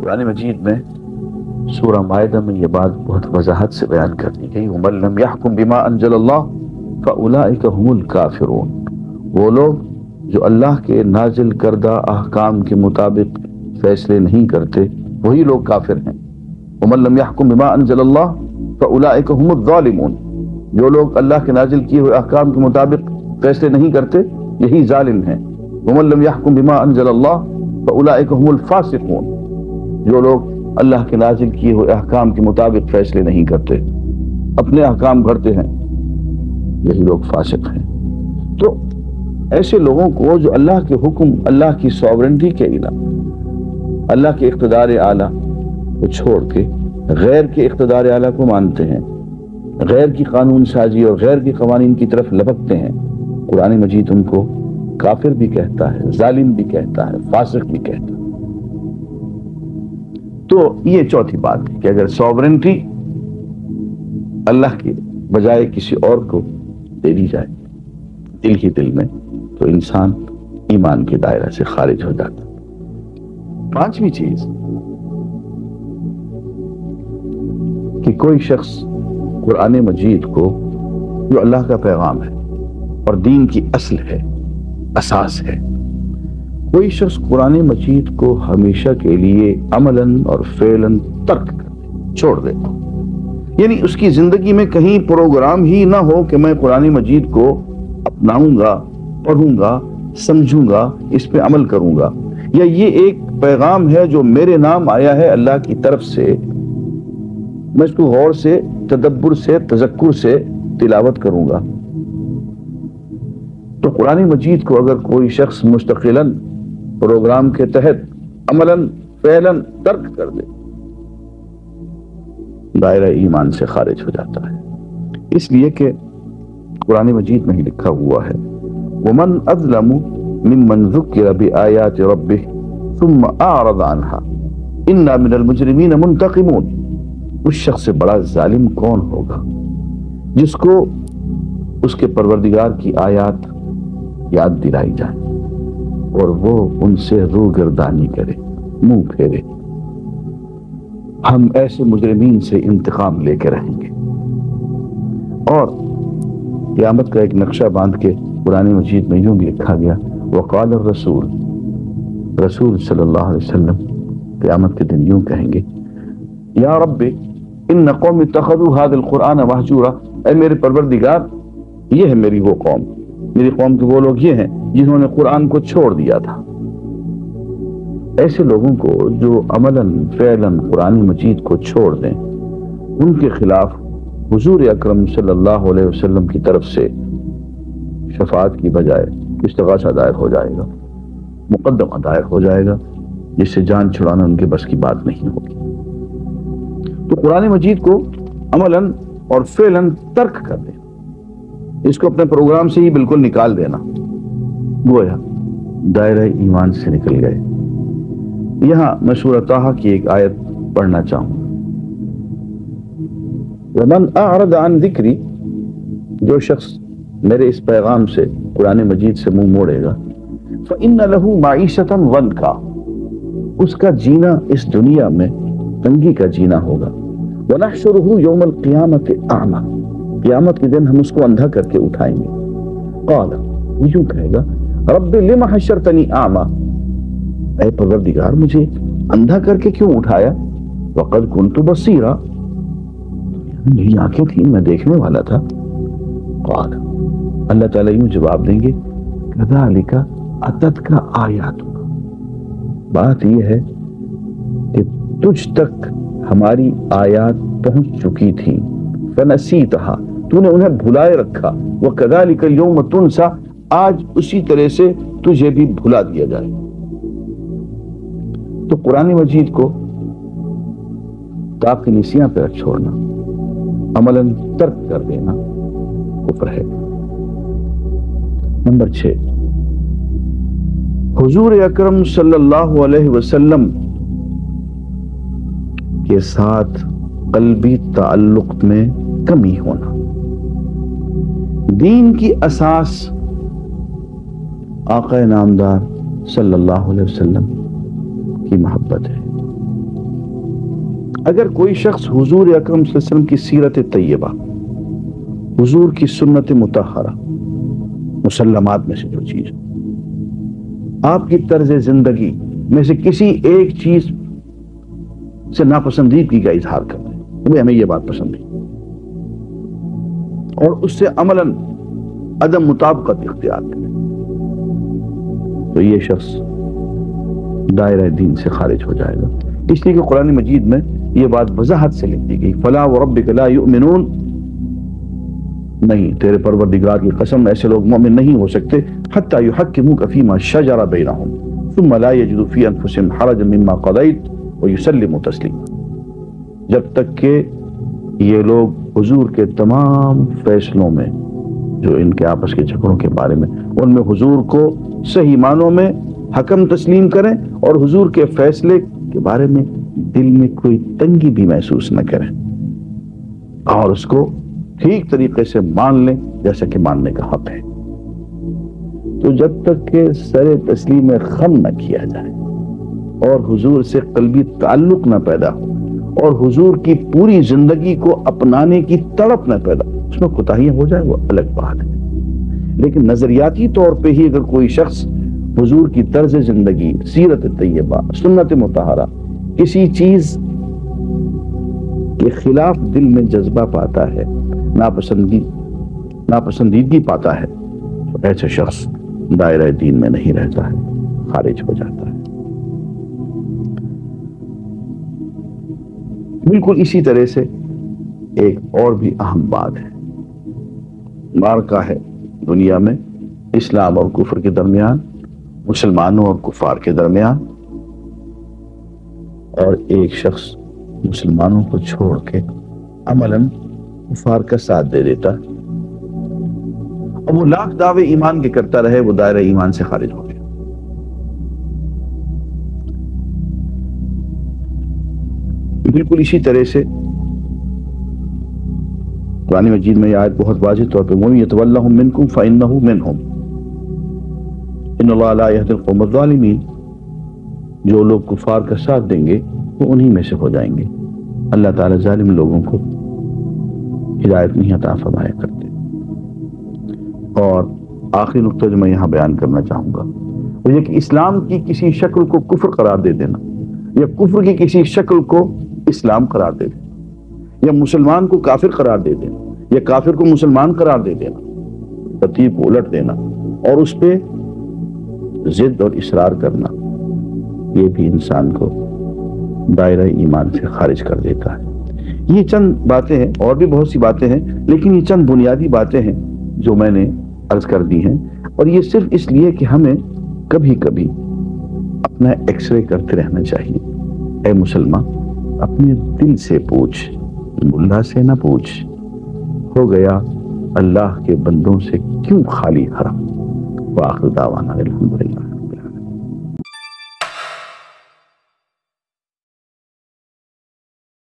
قرآن مجید میں سورہ مائدہ میں یہ بات بہت وضاحت سے بیان کر دی گئی، وَمَن لَّمْ يَحْكُم بِمَا أَنزَلَ اللَّهُ فَأُولَٰئِكَ هُمُ الْكَافِرُونَ۔ وہ لوگ جو اللہ کے نازل کردہ احکام کے مطابق فیصلے نہیں کرتے وہی لوگ کافر ہیں۔ وَمَن لَّمْ يَحْكُم بِمَا أَنزَلَ اللَّهُ فَأُولَٰئِكَ هُمُ الظَّالِمُونَ۔ جو لوگ اللہ کے نازل کیے ہوئے احکام کے مطابق فیصلے نہیں کرتے یہی ظالم ہیں۔ وَمَن لَّمْ يَحْكُم بِمَا أَنزَلَ اللَّهُ فَأُولَٰئِكَ هُمُ الْفَاسِقُونَ۔ جو لوگ اللہ کے نازل کیے ہوئے احکام کے مطابق فیصلے نہیں کرتے، اپنے احکام گھڑتے ہیں، یہی لوگ فاسق ہیں۔ تو ایسے لوگوں کو جو اللہ کے حکم، اللہ کی سوورنٹی کے علاوہ اللہ کے اقتدار اعلیٰ کو چھوڑ کے غیر کے اقتدار اعلیٰ کو مانتے ہیں، غیر کی قانون سازی اور غیر کے قوانین کی طرف لپکتے ہیں، قرآن مجید ان کو کافر بھی کہتا ہے، ظالم بھی کہتا ہے، فاسق بھی کہتا ہے۔ تو یہ چوتھی بات ہے کہ اگر سوورنٹی اللہ کے بجائے کسی اور کو دے دی جائے دل ہی دل میں تو انسان ایمان کے دائرہ سے خارج ہو جاتا۔ پانچویں چیز کہ کوئی شخص قرآن مجید کو جو اللہ کا پیغام ہے اور دین کی اصل ہے، اساس ہے، کوئی شخص قرآن مجید کو ہمیشہ کے لیے عملاً اور فعلاً ترک کر دے، چھوڑ دے، یعنی اس کی زندگی میں کہیں پروگرام ہی نہ ہو کہ میں قرآن مجید کو اپناؤں گا، پڑھوں گا، سمجھوں گا، اس پہ عمل کروں گا، یا یہ ایک پیغام ہے جو میرے نام آیا ہے اللہ کی طرف سے، میں اس کو غور سے، تدبر سے، تذکر سے تلاوت کروں گا۔ تو قرآن مجید کو اگر کوئی شخص مستقلاً پروگرام کے تحت عملاً فعلاً ترک کر دے، دائرہ ایمان سے خارج ہو جاتا ہے۔ اس لیے کہ قرآن مجید میں ہی لکھا ہوا ہے وَمَنْ أَظْلَمُ مِمَّنْ ذُكِّرَ بِآيَاتِ رَبِّهِ ثُمَّ أَعْرَضَ عَنْهَا إِنَّا مِنَ الْمُجْرِمِينَ مُنْتَقِمُونَ۔ اس شخص سے بڑا ظالم کون ہوگا جس کو اس کے پروردگار کی آیات یاد دلائی جائے اور وہ ان سے روگردانی کرے، منہ پھیرے۔ ہم ایسے مجرمین سے انتقام لے کے رہیں گے۔ اور قیامت کا ایک نقشہ باندھ کے قرآن مجید میں یوں بھی لکھا گیا وقال الرسول، رسول صلی اللہ علیہ وسلم قیامت کے دن یوں کہیں گے یا رب ان قوم اتخذوا هذا القرآن مہجورا، اے میرے پروردگار یہ ہے میری وہ قوم، میری قوم کے وہ لوگ یہ ہیں جنہوں نے قرآن کو چھوڑ دیا تھا۔ ایسے لوگوں کو جو عملاً فعلاً قرآن مجید کو چھوڑ دیں، ان کے خلاف حضور اکرم صلی اللہ علیہ وسلم کی طرف سے شفاعت کی بجائے استغاثہ دائر ہو جائے گا، مقدمہ دائر ہو جائے گا، جس سے جان چھڑانا ان کے بس کی بات نہیں ہوگی۔ تو قرآن مجید کو عملاً اور فعلاً ترک کر دینا، اس کو اپنے پروگرام سے ہی بالکل نکال دینا، گویا دائرہ ایمان سے نکل گئے۔ یہاں میں سورہ طٰہٰ کی ایک آیت پڑھنا چاہوں۔ وَمَنْ أَعْرَضَ عَنْ ذِكْرِي، جو شخص میرے اس پیغام سے، قرآن مجید سے منہ موڑے گا، فَإِنَّ لَهُ مَعِيشَةً ضَنْكَا، اس کا جینا اس دنیا میں تنگی کا جینا ہوگا۔ وَنَحْشُرُهُ يَوْمَ الْقِيَامَةِ أَعْمَى، قیامت کے دن ہم اس کو اندھا کر کے اٹھائیں گے۔ قَالَ، وہ یوں کہے گا رب لِمَ حَشَرْتَنِي أَعْمَى، اے پروردگار مجھے اندھا کر کے کیوں اٹھایا؟ وَقَدْ كُنْتُ بَصِيرًا، میری آنکھیں تھیں، میں دیکھنے والا تھا۔ قال، اللہ تعالیٰ یوں جواب دیں گے كَذَلِكَ أَتَتْكَ آيَاتُنَا، بات یہ ہے کہ تجھ تک ہماری آیات پہنچ چکی تھی، فَنَسِيتَهَا، تو نے انہیں بھلائے رکھا، وَكَذَلِكَ الْيَوْمَ تُنْسَى، آج اسی طرح سے تجھے بھی بھلا دیا جائے۔ تو قرآن مجید کو طاق نسیاں پہ چھوڑنا، عملاً ترک کر دینا کفر ہے۔ نمبر 6، حضور اکرم صلی اللہ علیہ وسلم کے ساتھ قلبی تعلق میں کمی ہونا۔ دین کی اساس آقا نامدار صلی اللہ علیہ وسلم کی محبت ہے، اگر کوئی شخص حضور اکرم صلی اللہ علیہ وسلم کی سیرت طیبہ، حضور کی سنت مطہرہ، مسلمات میں سے جو چیز، آپ کی طرز زندگی میں سے کسی ایک چیز سے ناپسندیدگی کا اظہار کر دیں، وہ ہمیں یہ بات پسند نہیں، اور اس سے عملاً عدم مطابقت اختیار کریں، تو یہ شخص دائرہ دین سے خارج ہو جائے گا۔ اس لیے کہ قرآن مجید میں یہ بات وضاحت سے لکھ دی گئی، فلا وربک لا یؤمنون، نہیں، تیرے پروردگار کی قسم ایسے لوگ مومن نہیں ہو سکتے، حتی یحکموک فیما شجر بینہم ثم لا یجدوا فی انفسہم حرجا مما قضیت ویسلموا تسلیما، جب تک کہ یہ لوگ حضور کے تمام فیصلوں میں، جو ان کے آپس کے جھگڑوں کے بارے میں، ان میں حضور کو صحیح معنوں میں حکم تسلیم کریں، اور حضور کے فیصلے کے بارے میں دل میں کوئی تنگی بھی محسوس نہ کریں، اور اس کو ٹھیک طریقے سے مان لیں جیسا کہ ماننے کا حق ہے۔ تو جب تک کہ سر تسلیم خم نہ کیا جائے اور حضور سے قلبی تعلق نہ پیدا ہو اور حضور کی پوری زندگی کو اپنانے کی تڑپ نہ پیدا ہو، اس میں کوتاہیاں ہو جائے وہ الگ بات ہے، لیکن نظریاتی طور پہ ہی اگر کوئی شخص حضور کی طرز زندگی، سیرت طیبہ، سنت مطہرہ، کسی چیز کے خلاف دل میں جذبہ پاتا ہے، ناپسندیدگی پاتا ہے، تو ایسا شخص دائرہ دین میں نہیں رہتا ہے، خارج ہو جاتا ہے۔ بالکل اسی طرح سے ایک اور بھی اہم بات ہے، معرکہ ہے دنیا میں اسلام اور کفر کے درمیان، مسلمانوں اور کفار کے درمیان، اور ایک شخص مسلمانوں کو چھوڑ کے عملاً کفار کا ساتھ دے دیتا ہے، اور وہ لاکھ دعوے ایمان کے کرتا رہے، وہ دائرہ ایمان سے خارج ہو گیا۔ بالکل اسی طرح سے قرآن مجید میں یہ آیت بہت واضح طور پہ وَمَن يَتَوَلَّهُم مِّنكُمْ فَإِنَّهُ مِنْهُمْ إِنَّ اللَّهَ لَا يَهْدِي الْقَوْمَ الظَّالِمِينَ، جو لوگ کفار کا ساتھ دیں گے وہ انہی میں سے ہو جائیں گے، اللہ تعالیٰ ظالم لوگوں کو ہدایت نہیں عطا فرمایا کرتے۔ اور آخری نقطہ جو میں یہاں بیان کرنا چاہوں گا وہ یہ کہ اسلام کی کسی شکل کو کفر قرار دے دینا، یا کفر کی کسی شکل کو اسلام قرار دے دینا، یا مسلمان کو کافر قرار دے دینا، یا کافر کو مسلمان قرار دے دینا، ترتیب کو الٹ دینا، اور اس پہ ضد اور اصرار کرنا، یہ بھی انسان کو دائرہ ایمان سے خارج کر دیتا ہے۔ یہ چند باتیں ہیں، اور بھی بہت سی باتیں ہیں، لیکن یہ چند بنیادی باتیں ہیں جو میں نے عرض کر دی ہیں، اور یہ صرف اس لیے کہ ہمیں کبھی کبھی اپنا ایکس رے کرتے رہنا چاہیے۔ اے مسلمان، اپنے دل سے پوچھ، ملا سے نہ پوچھ، ہو گیا اللہ کے بندوں سے کیوں خالی حرم؟ وآخر دعوانا الحمدللہ۔